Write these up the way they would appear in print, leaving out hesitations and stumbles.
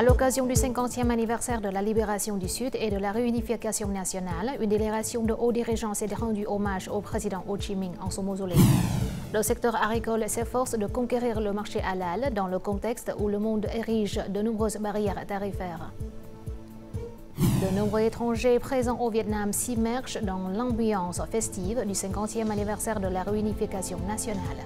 À l'occasion du 50e anniversaire de la libération du Sud et de la réunification nationale, une délégation de hauts dirigeants s'est rendue hommage au président Ho Chi Minh en son mausolée. Le secteur agricole s'efforce de conquérir le marché halal dans le contexte où le monde érige de nombreuses barrières tarifaires. De nombreux étrangers présents au Vietnam s'immergent dans l'ambiance festive du 50e anniversaire de la réunification nationale.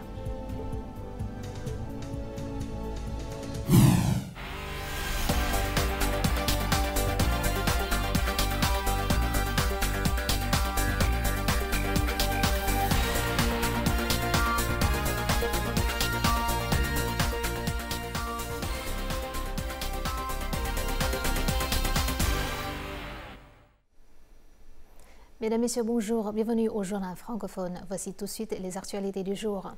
Mesdames, Messieurs, bonjour, bienvenue au journal francophone. Voici tout de suite les actualités du jour.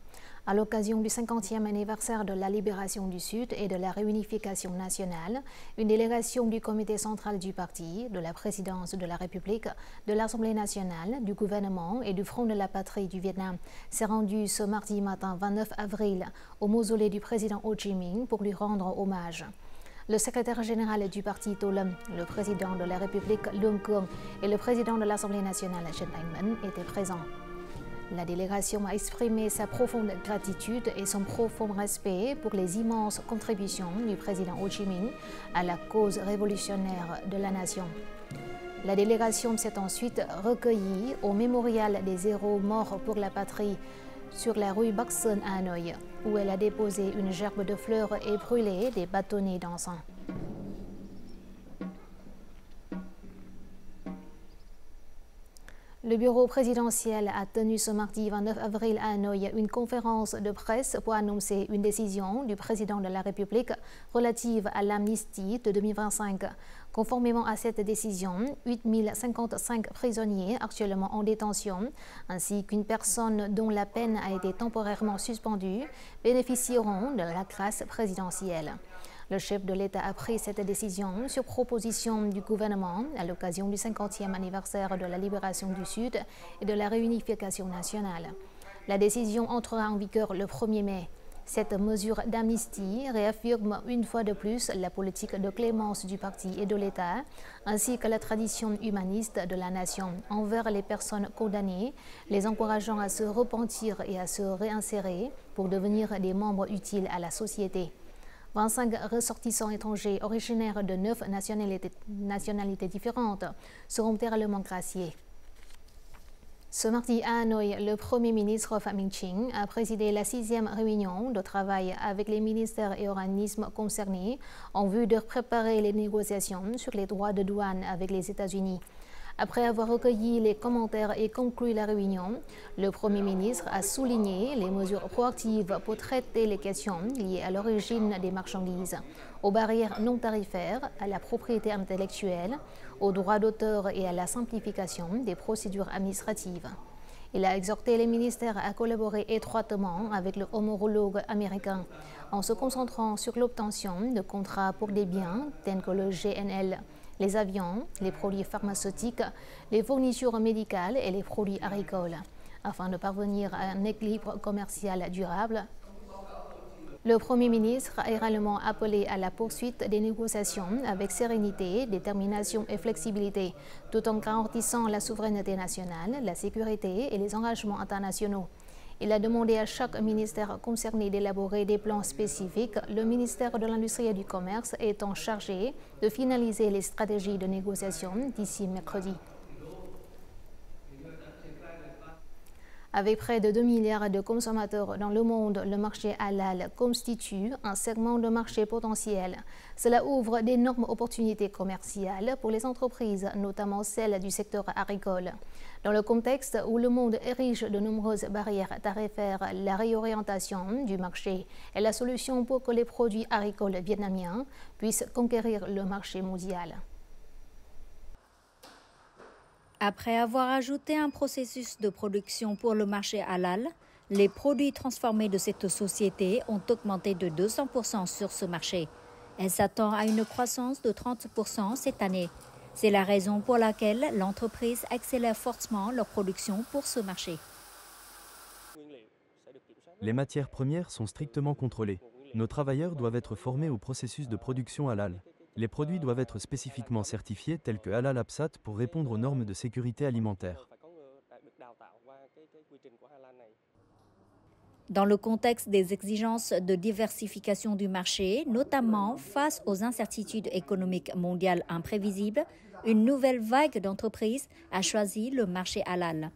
À l'occasion du 50e anniversaire de la libération du Sud et de la réunification nationale, une délégation du comité central du parti, de la présidence de la République, de l'Assemblée nationale, du gouvernement et du Front de la patrie du Vietnam s'est rendue ce mardi matin 29 avril au mausolée du président Ho Chi Minh pour lui rendre hommage. Le secrétaire général du parti To Lam, le président de la République Luong Kuong et le président de l'Assemblée nationale Chen Thanh-Minh étaient présents. La délégation a exprimé sa profonde gratitude et son profond respect pour les immenses contributions du président Ho Chi Minh à la cause révolutionnaire de la nation. La délégation s'est ensuite recueillie au mémorial des héros morts pour la patrie sur la rue Bắc Sơn à Hanoï, où elle a déposé une gerbe de fleurs et brûlé des bâtonnets d'encens. Le bureau présidentiel a tenu ce mardi 29 avril à Hanoï une conférence de presse pour annoncer une décision du président de la République relative à l'amnistie de 2025. Conformément à cette décision, 8055 prisonniers actuellement en détention, ainsi qu'une personne dont la peine a été temporairement suspendue, bénéficieront de la grâce présidentielle. Le chef de l'État a pris cette décision sur proposition du gouvernement à l'occasion du 50e anniversaire de la libération du Sud et de la réunification nationale. La décision entrera en vigueur le 1er mai. Cette mesure d'amnistie réaffirme une fois de plus la politique de clémence du parti et de l'État, ainsi que la tradition humaniste de la nation envers les personnes condamnées, les encourageant à se repentir et à se réinsérer pour devenir des membres utiles à la société. 25 ressortissants étrangers originaires de 9 nationalités différentes seront littéralement graciés. Ce mardi à Hanoï, le Premier ministre Phạm Minh Chính a présidé la 6e réunion de travail avec les ministères et organismes concernés en vue de préparer les négociations sur les droits de douane avec les États-Unis. Après avoir recueilli les commentaires et conclu la réunion, le Premier ministre a souligné les mesures proactives pour traiter les questions liées à l'origine des marchandises, aux barrières non tarifaires, à la propriété intellectuelle, aux droits d'auteur et à la simplification des procédures administratives. Il a exhorté les ministères à collaborer étroitement avec le homologue américain en se concentrant sur l'obtention de contrats pour des biens tels que le GNL, les avions, les produits pharmaceutiques, les fournitures médicales et les produits agricoles, afin de parvenir à un équilibre commercial durable. Le Premier ministre a également appelé à la poursuite des négociations avec sérénité, détermination et flexibilité, tout en garantissant la souveraineté nationale, la sécurité et les engagements internationaux. Il a demandé à chaque ministère concerné d'élaborer des plans spécifiques, le ministère de l'Industrie et du Commerce étant chargé de finaliser les stratégies de négociation d'ici mercredi. Avec près de 2 milliards de consommateurs dans le monde, le marché halal constitue un segment de marché potentiel. Cela ouvre d'énormes opportunités commerciales pour les entreprises, notamment celles du secteur agricole. Dans le contexte où le monde érige de nombreuses barrières tarifaires, la réorientation du marché est la solution pour que les produits agricoles vietnamiens puissent conquérir le marché mondial. Après avoir ajouté un processus de production pour le marché halal, les produits transformés de cette société ont augmenté de 200% sur ce marché. Elle s'attend à une croissance de 30% cette année. C'est la raison pour laquelle l'entreprise accélère fortement leur production pour ce marché. Les matières premières sont strictement contrôlées. Nos travailleurs doivent être formés au processus de production halal. Les produits doivent être spécifiquement certifiés tels que Halal Absat pour répondre aux normes de sécurité alimentaire. Dans le contexte des exigences de diversification du marché, notamment face aux incertitudes économiques mondiales imprévisibles, une nouvelle vague d'entreprises a choisi le marché halal.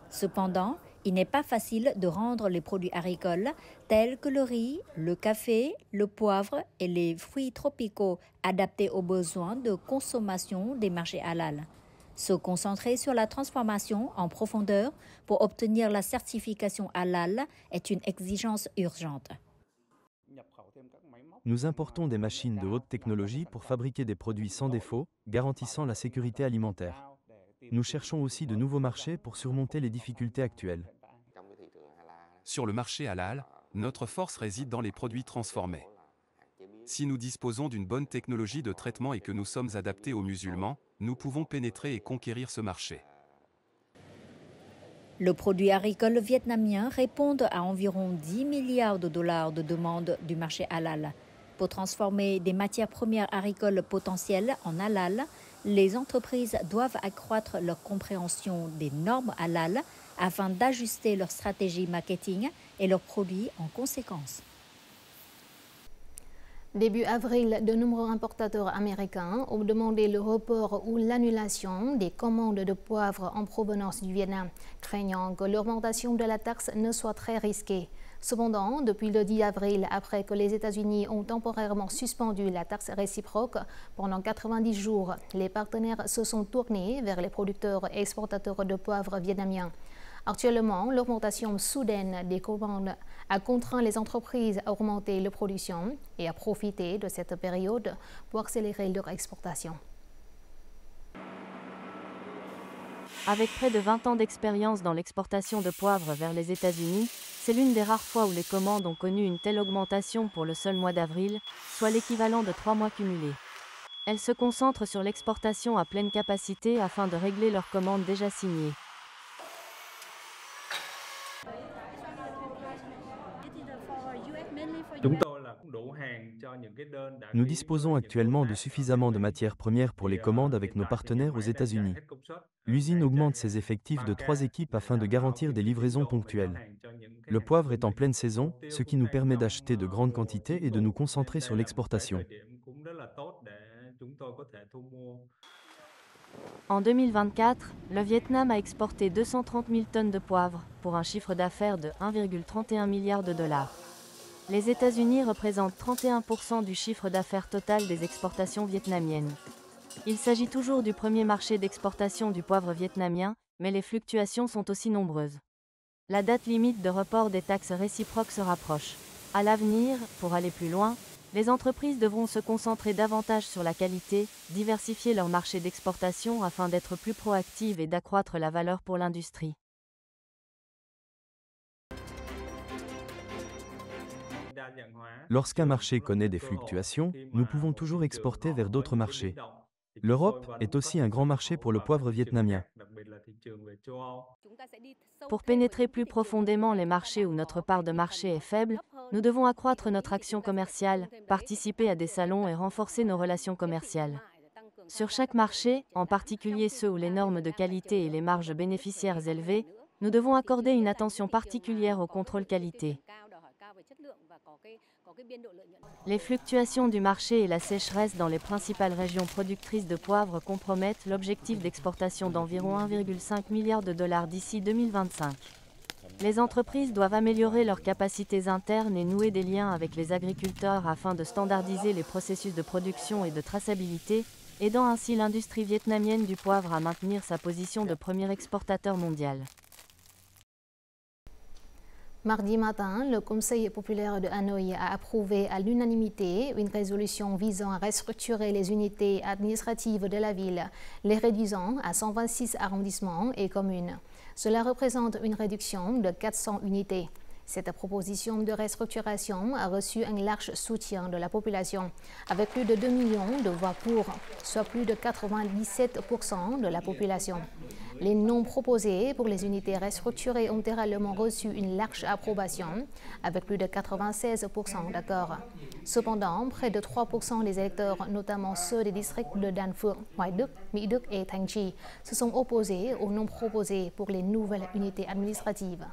Cependant, il n'est pas facile de rendre les produits agricoles tels que le riz, le café, le poivre et les fruits tropicaux adaptés aux besoins de consommation des marchés halal. Se concentrer sur la transformation en profondeur pour obtenir la certification halal est une exigence urgente. Nous importons des machines de haute technologie pour fabriquer des produits sans défaut, garantissant la sécurité alimentaire. Nous cherchons aussi de nouveaux marchés pour surmonter les difficultés actuelles. Sur le marché halal, notre force réside dans les produits transformés. Si nous disposons d'une bonne technologie de traitement et que nous sommes adaptés aux musulmans, nous pouvons pénétrer et conquérir ce marché. Le produit agricole vietnamien répond à environ 10 milliards de dollars de demandes du marché halal. Pour transformer des matières premières agricoles potentielles en halal, les entreprises doivent accroître leur compréhension des normes halal afin d'ajuster leur stratégie marketing et leurs produits en conséquence. Début avril, de nombreux importateurs américains ont demandé le report ou l'annulation des commandes de poivre en provenance du Vietnam, craignant que l'augmentation de la taxe ne soit très risquée. Cependant, depuis le 10 avril, après que les États-Unis ont temporairement suspendu la taxe réciproque pendant 90 jours, les partenaires se sont tournés vers les producteurs et exportateurs de poivre vietnamiens. Actuellement, l'augmentation soudaine des commandes a contraint les entreprises à augmenter leur production et à profiter de cette période pour accélérer leur exportation. Avec près de 20 ans d'expérience dans l'exportation de poivre vers les États-Unis, c'est l'une des rares fois où les commandes ont connu une telle augmentation pour le seul mois d'avril, soit l'équivalent de 3 mois cumulés. Elles se concentrent sur l'exportation à pleine capacité afin de régler leurs commandes déjà signées. Nous disposons actuellement de suffisamment de matières premières pour les commandes avec nos partenaires aux États-Unis. L'usine augmente ses effectifs de 3 équipes afin de garantir des livraisons ponctuelles. Le poivre est en pleine saison, ce qui nous permet d'acheter de grandes quantités et de nous concentrer sur l'exportation. En 2024, le Vietnam a exporté 230 000 tonnes de poivre, pour un chiffre d'affaires de 1,31 milliard de dollars. Les États-Unis représentent 31% du chiffre d'affaires total des exportations vietnamiennes. Il s'agit toujours du premier marché d'exportation du poivre vietnamien, mais les fluctuations sont aussi nombreuses. La date limite de report des taxes réciproques se rapproche. À l'avenir, pour aller plus loin, les entreprises devront se concentrer davantage sur la qualité, diversifier leur marché d'exportation afin d'être plus proactives et d'accroître la valeur pour l'industrie. Lorsqu'un marché connaît des fluctuations, nous pouvons toujours exporter vers d'autres marchés. L'Europe est aussi un grand marché pour le poivre vietnamien. Pour pénétrer plus profondément les marchés où notre part de marché est faible, nous devons accroître notre action commerciale, participer à des salons et renforcer nos relations commerciales. Sur chaque marché, en particulier ceux où les normes de qualité et les marges bénéficiaires élevées, nous devons accorder une attention particulière au contrôle qualité. Les fluctuations du marché et la sécheresse dans les principales régions productrices de poivre compromettent l'objectif d'exportation d'environ 1,5 milliard de dollars d'ici 2025. Les entreprises doivent améliorer leurs capacités internes et nouer des liens avec les agriculteurs afin de standardiser les processus de production et de traçabilité, aidant ainsi l'industrie vietnamienne du poivre à maintenir sa position de premier exportateur mondial. Mardi matin, le Conseil populaire de Hanoï a approuvé à l'unanimité une résolution visant à restructurer les unités administratives de la ville, les réduisant à 126 arrondissements et communes. Cela représente une réduction de 400 unités. Cette proposition de restructuration a reçu un large soutien de la population, avec plus de 2 millions de voix pour, soit plus de 97% de la population. Les noms proposés pour les unités restructurées ont également reçu une large approbation, avec plus de 96% d'accord. Cependant, près de 3% des électeurs, notamment ceux des districts de Dan Phượng, Hoài Đức, Mỹ Đức et Thanh Trì, se sont opposés aux noms proposés pour les nouvelles unités administratives.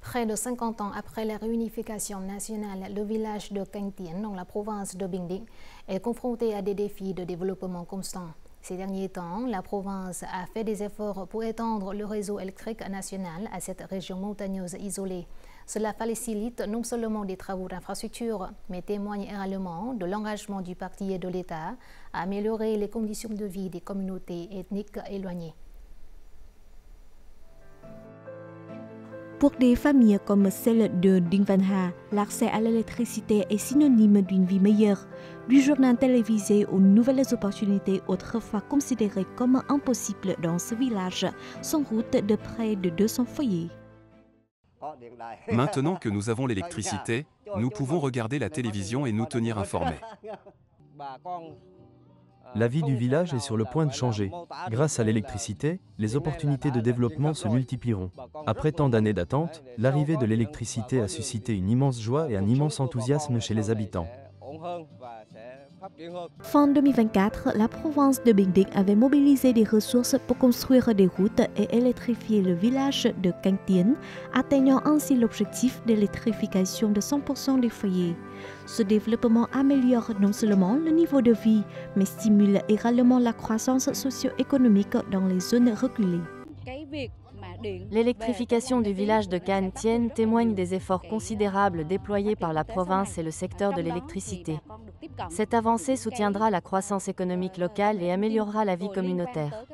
Près de 50 ans après la réunification nationale, le village de Canh Tien, dans la province de Bình Định, est confronté à des défis de développement constants. Ces derniers temps, la province a fait des efforts pour étendre le réseau électrique national à cette région montagneuse isolée. Cela facilite non seulement des travaux d'infrastructure, mais témoigne également de l'engagement du parti et de l'État à améliorer les conditions de vie des communautés ethniques éloignées. Pour des familles comme celle de Đinh Văn Hà, l'accès à l'électricité est synonyme d'une vie meilleure. Du journal télévisé aux nouvelles opportunités autrefois considérées comme impossibles dans ce village, sont route de près de 200 foyers. Maintenant que nous avons l'électricité, nous pouvons regarder la télévision et nous tenir informés. La vie du village est sur le point de changer. Grâce à l'électricité, les opportunités de développement se multiplieront. Après tant d'années d'attente, l'arrivée de l'électricité a suscité une immense joie et un immense enthousiasme chez les habitants. Fin 2024, la province de Bình Định avait mobilisé des ressources pour construire des routes et électrifier le village de Canh Tien, atteignant ainsi l'objectif d'électrification de 100% des foyers. Ce développement améliore non seulement le niveau de vie, mais stimule également la croissance socio-économique dans les zones reculées. L'électrification du village de Canh Tien témoigne des efforts considérables déployés par la province et le secteur de l'électricité. Cette avancée soutiendra la croissance économique locale et améliorera la vie communautaire.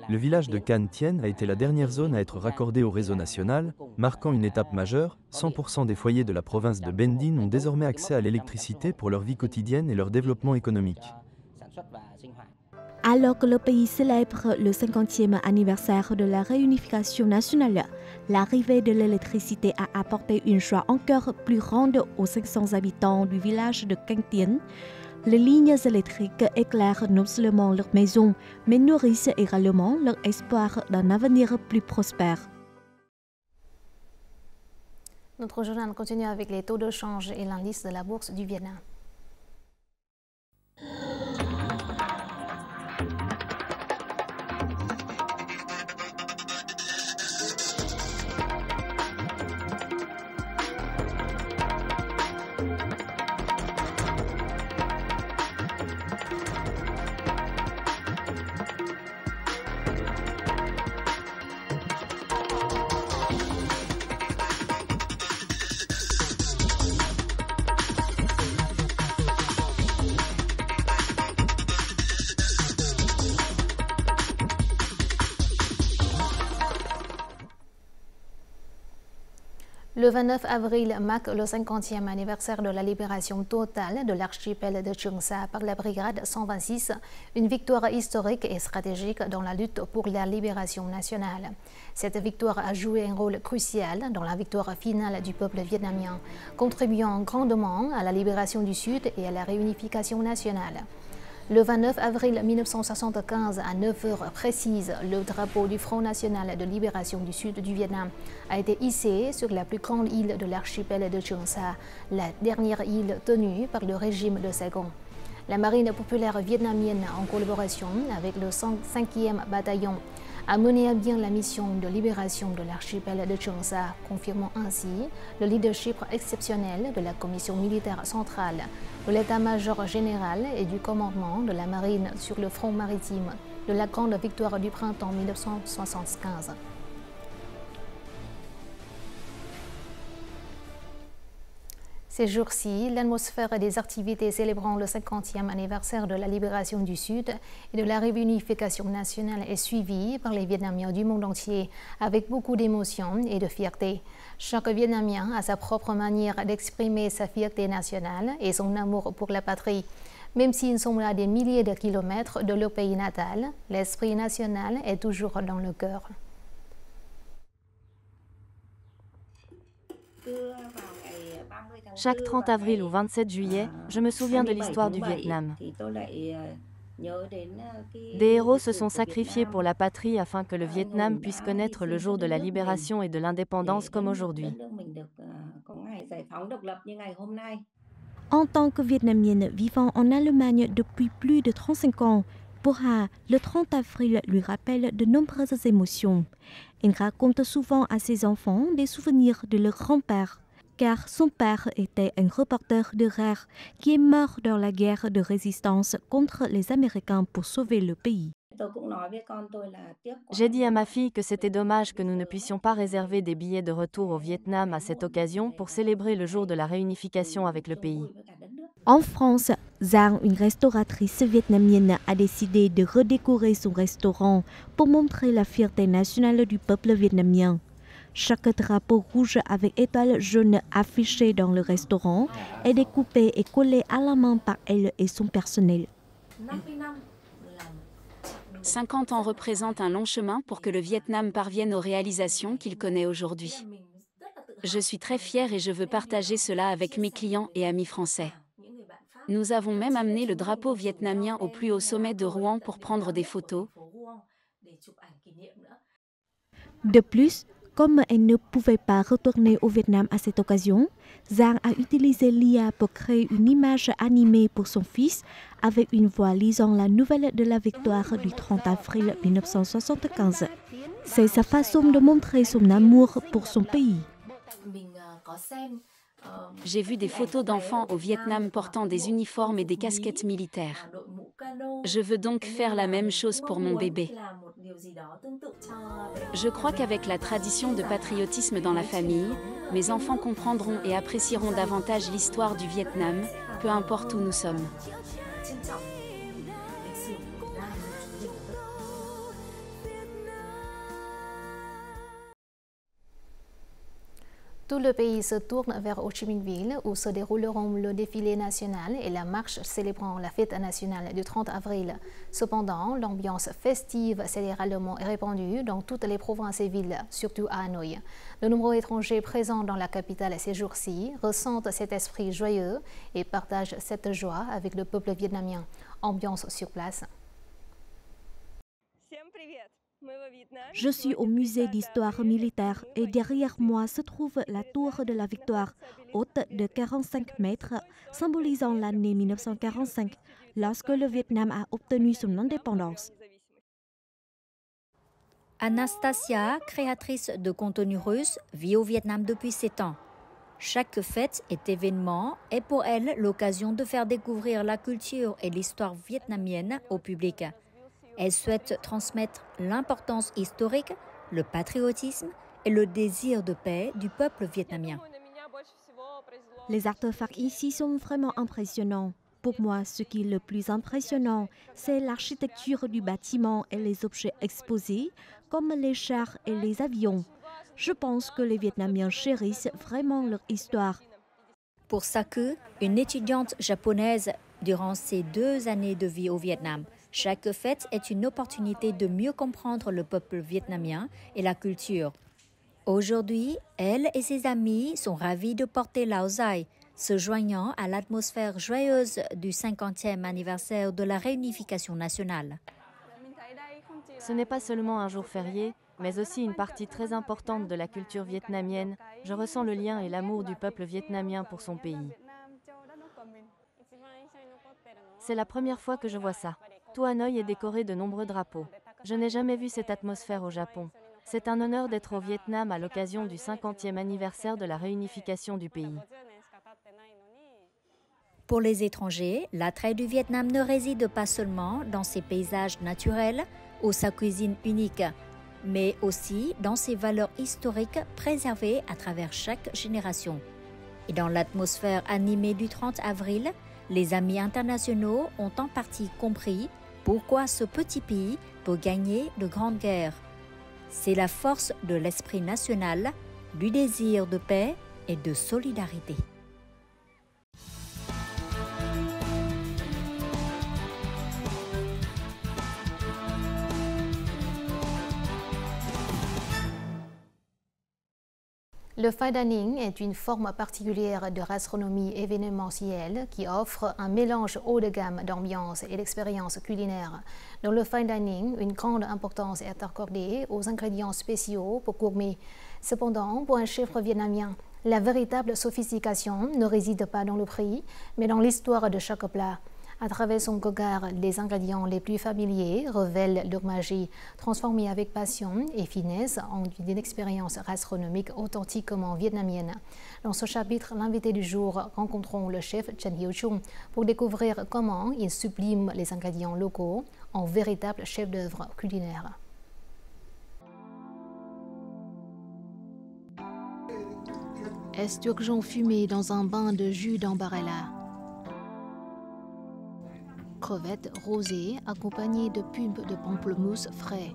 Le village de Canh Tien a été la dernière zone à être raccordée au réseau national, marquant une étape majeure. 100% des foyers de la province de Bình Định ont désormais accès à l'électricité pour leur vie quotidienne et leur développement économique. Alors que le pays célèbre le 50e anniversaire de la réunification nationale, l'arrivée de l'électricité a apporté une joie encore plus grande aux 500 habitants du village de Canh Tien. Les lignes électriques éclairent non seulement leurs maisons, mais nourrissent également leur espoir d'un avenir plus prospère. Notre journal continue avec les taux de change et l'indice de la bourse du Vietnam. Le 29 avril marque le 50e anniversaire de la libération totale de l'archipel de Trường Sa par la brigade 126, une victoire historique et stratégique dans la lutte pour la libération nationale. Cette victoire a joué un rôle crucial dans la victoire finale du peuple vietnamien, contribuant grandement à la libération du Sud et à la réunification nationale. Le 29 avril 1975, à 9h précises, le drapeau du Front national de libération du sud du Vietnam a été hissé sur la plus grande île de l'archipel de Trường Sa, la dernière île tenue par le régime de Saigon. La marine populaire vietnamienne, en collaboration avec le 5e bataillon, a mené à bien la mission de libération de l'archipel de Trường Sa, confirmant ainsi le leadership exceptionnel de la commission militaire centrale, de l'état-major général et du commandement de la marine sur le front maritime de la grande victoire du printemps 1975. Ces jours-ci, l'atmosphère des activités célébrant le 50e anniversaire de la libération du Sud et de la réunification nationale est suivie par les Vietnamiens du monde entier avec beaucoup d'émotion et de fierté. Chaque Vietnamien a sa propre manière d'exprimer sa fierté nationale et son amour pour la patrie. Même s'ils sont à des milliers de kilomètres de leur pays natal, l'esprit national est toujours dans le cœur. Chaque 30 avril ou 27 juillet, je me souviens de l'histoire du Vietnam. Des héros se sont sacrifiés pour la patrie afin que le Vietnam puisse connaître le jour de la libération et de l'indépendance comme aujourd'hui. En tant que Vietnamienne vivant en Allemagne depuis plus de 35 ans, pour Ha, le 30 avril lui rappelle de nombreuses émotions. Elle raconte souvent à ses enfants des souvenirs de leur grand-père, car son père était un reporter de guerre qui est mort dans la guerre de résistance contre les Américains pour sauver le pays. J'ai dit à ma fille que c'était dommage que nous ne puissions pas réserver des billets de retour au Vietnam à cette occasion pour célébrer le jour de la réunification avec le pays. En France, Giang, une restauratrice vietnamienne, a décidé de redécorer son restaurant pour montrer la fierté nationale du peuple vietnamien. Chaque drapeau rouge avec étoile jaune affiché dans le restaurant est découpé et collé à la main par elle et son personnel. 50 ans représentent un long chemin pour que le Vietnam parvienne aux réalisations qu'il connaît aujourd'hui. Je suis très fière et je veux partager cela avec mes clients et amis français. Nous avons même amené le drapeau vietnamien au plus haut sommet de Rouen pour prendre des photos. De plus, comme elle ne pouvait pas retourner au Vietnam à cette occasion, Giang a utilisé l'IA pour créer une image animée pour son fils avec une voix lisant la nouvelle de la victoire du 30 avril 1975. C'est sa façon de montrer son amour pour son pays. J'ai vu des photos d'enfants au Vietnam portant des uniformes et des casquettes militaires. Je veux donc faire la même chose pour mon bébé. Je crois qu'avec la tradition de patriotisme dans la famille, mes enfants comprendront et apprécieront davantage l'histoire du Vietnam, peu importe où nous sommes. Tout le pays se tourne vers Ho Chi Minh Ville où se dérouleront le défilé national et la marche célébrant la fête nationale du 30 avril. Cependant, l'ambiance festive généralement est répandue dans toutes les provinces et villes, surtout à Hanoï. De nombreux étrangers présents dans la capitale ces jours-ci ressentent cet esprit joyeux et partagent cette joie avec le peuple vietnamien. Ambiance sur place. Je suis au musée d'histoire militaire et derrière moi se trouve la tour de la victoire, haute de 45 mètres, symbolisant l'année 1945, lorsque le Vietnam a obtenu son indépendance. Anastasia, créatrice de contenu russe, vit au Vietnam depuis 7 ans. Chaque fête et événement est pour elle l'occasion de faire découvrir la culture et l'histoire vietnamienne au public. Elle souhaite transmettre l'importance historique, le patriotisme et le désir de paix du peuple vietnamien. Les artefacts ici sont vraiment impressionnants. Pour moi, ce qui est le plus impressionnant, c'est l'architecture du bâtiment et les objets exposés, comme les chars et les avions. Je pense que les Vietnamiens chérissent vraiment leur histoire. Pour Saku, une étudiante japonaise durant ses 2 années de vie au Vietnam, chaque fête est une opportunité de mieux comprendre le peuple vietnamien et la culture. Aujourd'hui, elle et ses amis sont ravis de porter Lao Dai, se joignant à l'atmosphère joyeuse du 50e anniversaire de la réunification nationale. Ce n'est pas seulement un jour férié, mais aussi une partie très importante de la culture vietnamienne. Je ressens le lien et l'amour du peuple vietnamien pour son pays. C'est la première fois que je vois ça. Tout Hanoï est décoré de nombreux drapeaux. Je n'ai jamais vu cette atmosphère au Japon. C'est un honneur d'être au Vietnam à l'occasion du 50e anniversaire de la réunification du pays. Pour les étrangers, l'attrait du Vietnam ne réside pas seulement dans ses paysages naturels ou sa cuisine unique, mais aussi dans ses valeurs historiques préservées à travers chaque génération. Et dans l'atmosphère animée du 30 avril, les amis internationaux ont en partie compris pourquoi ce petit pays peut gagner de grandes guerres. C'est la force de l'esprit national, du désir de paix et de solidarité. Le fine dining est une forme particulière de gastronomie événementielle qui offre un mélange haut de gamme d'ambiance et d'expérience culinaire. Dans le fine dining, une grande importance est accordée aux ingrédients spéciaux pour gourmets. Cependant, pour un chef vietnamien, la véritable sophistication ne réside pas dans le prix, mais dans l'histoire de chaque plat. À travers son regard, les ingrédients les plus familiers révèlent leur magie, transformée avec passion et finesse en une expérience gastronomique authentiquement vietnamienne. Dans ce chapitre, l'invité du jour rencontrons le chef Chen Hieu-chung pour découvrir comment il sublime les ingrédients locaux en véritable chef-d'œuvre culinaire. Esturgeon fumé dans un bain de jus d'ambarella. Crevettes rosées accompagnées de pulpe de pamplemousse frais.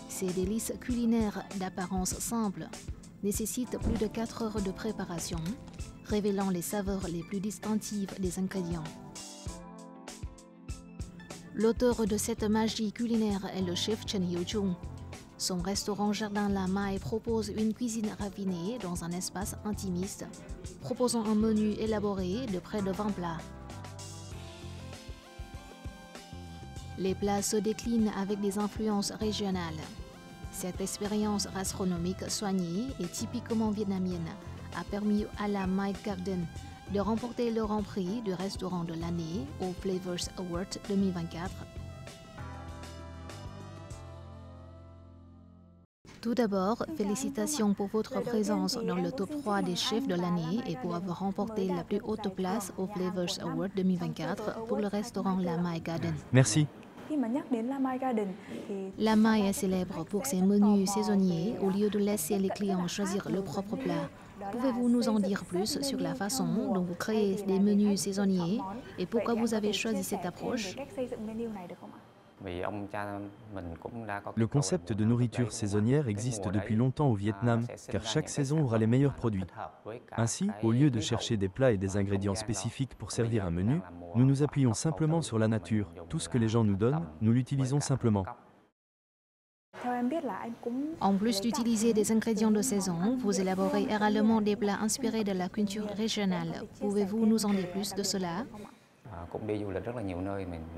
Ces délices culinaires d'apparence simple nécessitent plus de 4 heures de préparation, révélant les saveurs les plus distinctives des ingrédients. L'auteur de cette magie culinaire est le chef Chen Hieu-chung. Son restaurant Jardin La Maille propose une cuisine raffinée dans un espace intimiste, proposant un menu élaboré de près de 20 plats. Les plats se déclinent avec des influences régionales. Cette expérience gastronomique soignée et typiquement vietnamienne a permis à la Maille Garden de remporter le grand prix du restaurant de l'année au Flavors Award 2024. Tout d'abord, félicitations pour votre présence dans le top 3 des chefs de l'année et pour avoir remporté la plus haute place au Flavors Award 2024 pour le restaurant La Maille Garden. Merci. La Maille est célèbre pour ses menus saisonniers au lieu de laisser les clients choisir leur propre plat. Pouvez-vous nous en dire plus sur la façon dont vous créez des menus saisonniers et pourquoi vous avez choisi cette approche? Le concept de nourriture saisonnière existe depuis longtemps au Vietnam, car chaque saison aura les meilleurs produits. Ainsi, au lieu de chercher des plats et des ingrédients spécifiques pour servir un menu, nous nous appuyons simplement sur la nature. Tout ce que les gens nous donnent, nous l'utilisons simplement. En plus d'utiliser des ingrédients de saison, vous élaborez également des plats inspirés de la culture régionale. Pouvez-vous nous en dire plus de cela?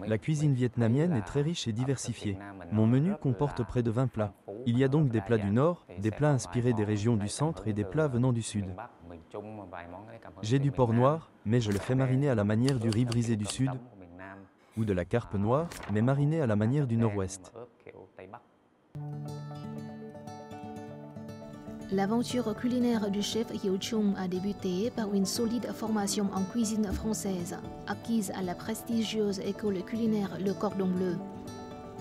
La cuisine vietnamienne est très riche et diversifiée. Mon menu comporte près de 20 plats. Il y a donc des plats du nord, des plats inspirés des régions du centre et des plats venant du sud. J'ai du porc noir, mais je le fais mariner à la manière du riz brisé du sud, ou de la carpe noire, mais marinée à la manière du nord-ouest. L'aventure culinaire du chef Hieu-chung a débuté par une solide formation en cuisine française, acquise à la prestigieuse école culinaire Le Cordon Bleu.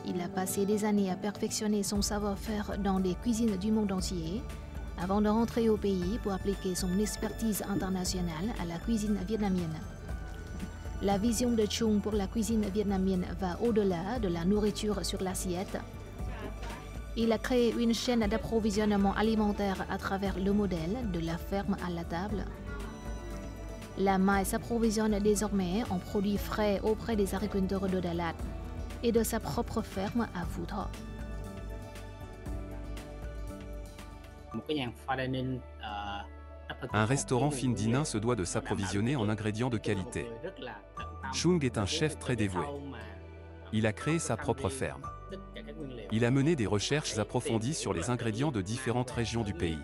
Il a passé des années à perfectionner son savoir-faire dans des cuisines du monde entier, avant de rentrer au pays pour appliquer son expertise internationale à la cuisine vietnamienne. La vision de Chung pour la cuisine vietnamienne va au-delà de la nourriture sur l'assiette. Il a créé une chaîne d'approvisionnement alimentaire à travers le modèle de la ferme à la table. La Maille s'approvisionne désormais en produits frais auprès des agriculteurs de Dalat et de sa propre ferme à Phu Tho. Un restaurant fine dining se doit de s'approvisionner en ingrédients de qualité. Chung est un chef très dévoué. Il a créé sa propre ferme. Il a mené des recherches approfondies sur les ingrédients de différentes régions du pays.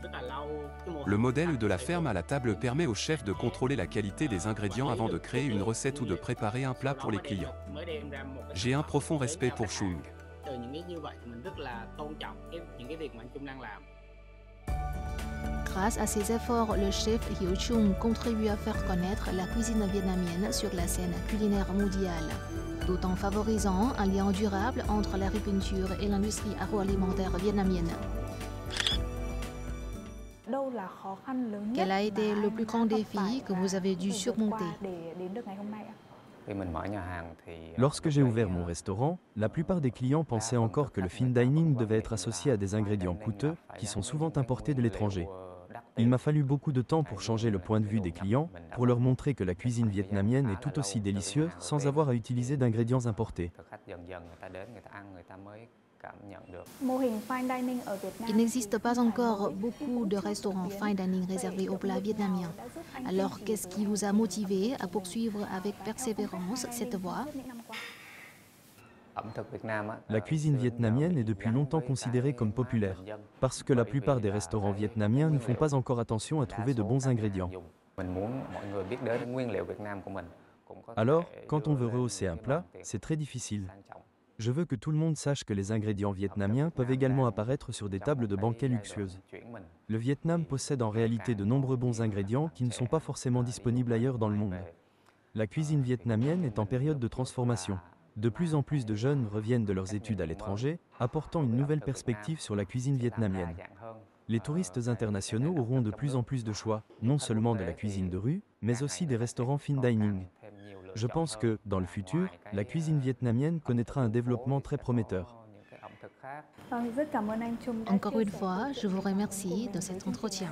Le modèle de la ferme à la table permet au chef de contrôler la qualité des ingrédients avant de créer une recette ou de préparer un plat pour les clients. J'ai un profond respect pour Chung. Grâce à ses efforts, le chef Hieu-chung contribue à faire connaître la cuisine vietnamienne sur la scène culinaire mondiale, tout en favorisant un lien durable entre l'agriculture et l'industrie agroalimentaire vietnamienne. Quel a été le plus grand défi que vous avez dû surmonter? Lorsque j'ai ouvert mon restaurant, la plupart des clients pensaient encore que le fine dining devait être associé à des ingrédients coûteux, qui sont souvent importés de l'étranger. Il m'a fallu beaucoup de temps pour changer le point de vue des clients, pour leur montrer que la cuisine vietnamienne est tout aussi délicieuse sans avoir à utiliser d'ingrédients importés. Il n'existe pas encore beaucoup de restaurants fine dining réservés aux plats vietnamiens. Alors, qu'est-ce qui vous a motivé à poursuivre avec persévérance cette voie? La cuisine vietnamienne est depuis longtemps considérée comme populaire, parce que la plupart des restaurants vietnamiens ne font pas encore attention à trouver de bons ingrédients. Alors, quand on veut rehausser un plat, c'est très difficile. Je veux que tout le monde sache que les ingrédients vietnamiens peuvent également apparaître sur des tables de banquets luxueuses. Le Vietnam possède en réalité de nombreux bons ingrédients qui ne sont pas forcément disponibles ailleurs dans le monde. La cuisine vietnamienne est en période de transformation. De plus en plus de jeunes reviennent de leurs études à l'étranger, apportant une nouvelle perspective sur la cuisine vietnamienne. Les touristes internationaux auront de plus en plus de choix, non seulement de la cuisine de rue, mais aussi des restaurants fine dining. Je pense que, dans le futur, la cuisine vietnamienne connaîtra un développement très prometteur. Encore une fois, je vous remercie de cet entretien.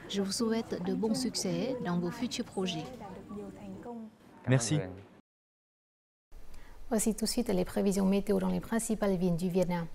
Je vous souhaite de bons succès dans vos futurs projets. Merci. Voici tout de suite les prévisions météo dans les principales villes du Vietnam.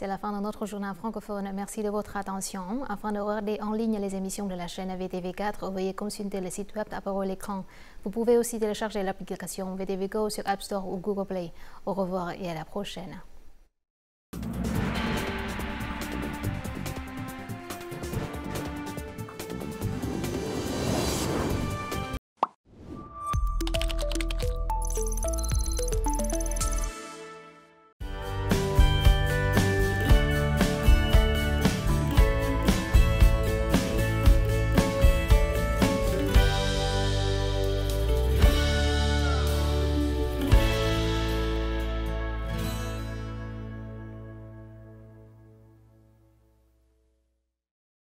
C'est la fin de notre journal francophone. Merci de votre attention. Afin de regarder en ligne les émissions de la chaîne VTV4, veuillez consulter le site web à parole l'écran. Vous pouvez aussi télécharger l'application VTV Go sur App Store ou Google Play. Au revoir et à la prochaine.